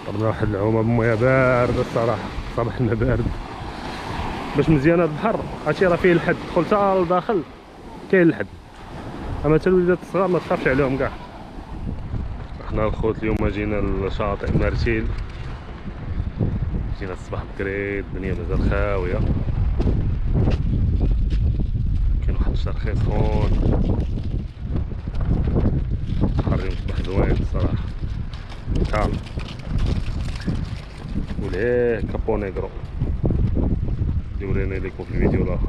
درنا واحد العومه بمياه بارده الصراحه. صباح الماء بارد باش مزيان. هاد البحر عرفتي راه فيه الحد، دخل حتى لداخل كاين الحد، اما حتى الوليدات الصغار ما تخافش عليهم كاع. حنا الخوت اليوم جينا لشاطئ مرتيل، جينا الصباح بكري، الدنيا مازال خاويه، كاين واحد الشرخي سخون، البحر اليوم صباح زوين الصراحه كالم. وليه كابو نيغرو اللي ورينا لكم في الفيديو الاخر.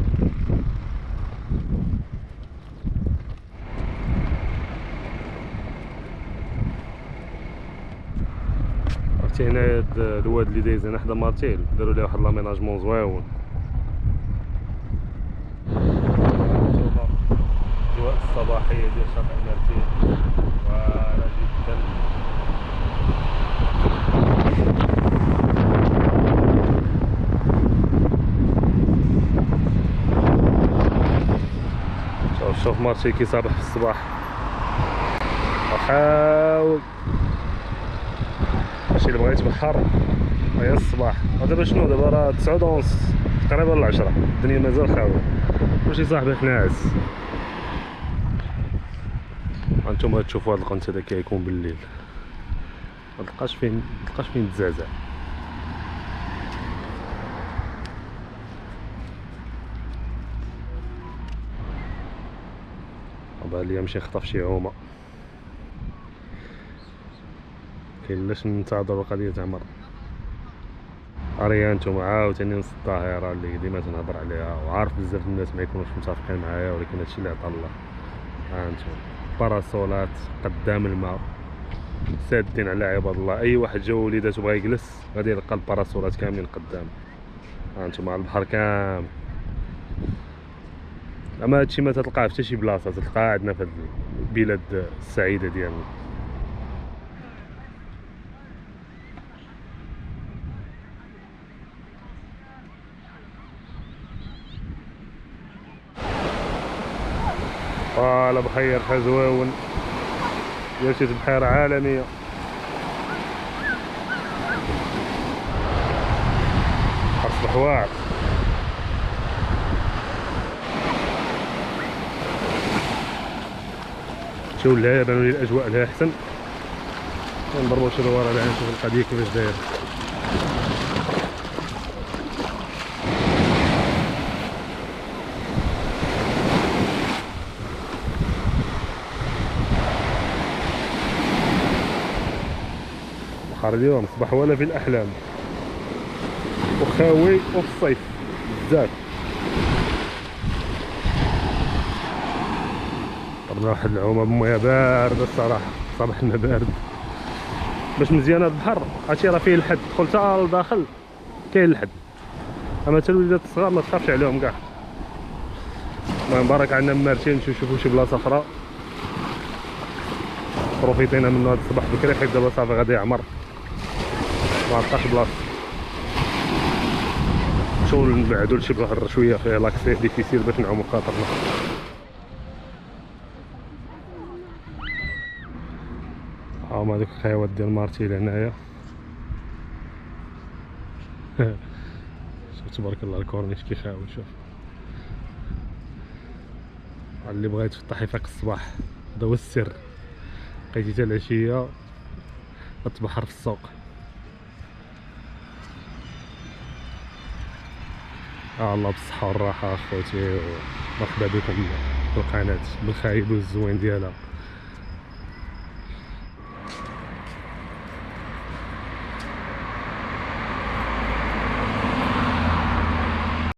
عرفتي هنا هاد الواد اللي دايز هنا حدا مارتيل داروا ليه واحد لاميناجمون زويون. الاجواء الصباحيه ديال شاطئ مرتيل واعره جدا. شوف مارتيل كي صابح في الصباح، وحاول هادشي اللي بغيت بحر هي الصباح. ودابا شنو دابا راه 9:30 تقريبا ل 10، الدنيا مازال خاويه. ماشي صاحبي حنا ناعس. هانتوما تشوفوا هاد القنت هذا كيكون بالليل، متلقاش فين تزعزع. بان ليا نمشي نخطف شي عومه، كاينلاش ننتظروا القضيه تعمر. اريا نتوما عاوتاني نص الظاهره اللي ديما تنهضر عليها، وعارف بزاف الناس ما يكونوش متفقين معايا، ولكن هادشي اللي عطا الله. ها انتم باراسولات قدام الماء سادين على عباد الله. اي واحد جا وليداتو بغا يجلس غادي يلقى الباراسولات كاملين قدام. ها انتم على البحر كامل. اما هادشي ما تلقاه في حتى شي بلاصه، تلقاه عندنا في هاد البلاد السعيده ديالنا. فوالا بحير حزواون ديال شي بحيره عالميه. اصبح واعر. شو لها بانوا لي الاجواء لها احسن. نضربوا شي دوره لها نشوف القضيه كيفاش دايره. البحر اليوم صباح ولا في الاحلام، وخاوي وفي الصيف بزاف. درنا واحد العومه بمياه بارده الصراحه. صباح الماء بارد باش مزيان. هاد البحر عرفتي راه فيه الحد، دخل حتى لداخل كاين الحد، اما حتى الوليدات الصغار ما تخافش عليهم كاع. المهم بارك عندنا مرتين نمشيو نشوفو شي بلاصه اخرى. بروفيتينا منو هاد الصباح بكري، حيت دابا صافي غادي يعمر ما بقاش بلاصه. نمشيو نبعدو لشي بحر شويه فيه لاكسي ديفيسيل باش نعومو بخاطرنا. هاهما هادوك الخيوات ديال مارتيل هنايا. شوف تبارك الله الكورنيش كي خاوي. شوف اللي بغا يتفطح يفيق الصباح، هذا هو السر. بقيتي حتى العشيه غتبحر في السوق. الله بالصحه والراحه اخوتي، ومرحبا بكم في القناه بالخايب والزوين ديالها.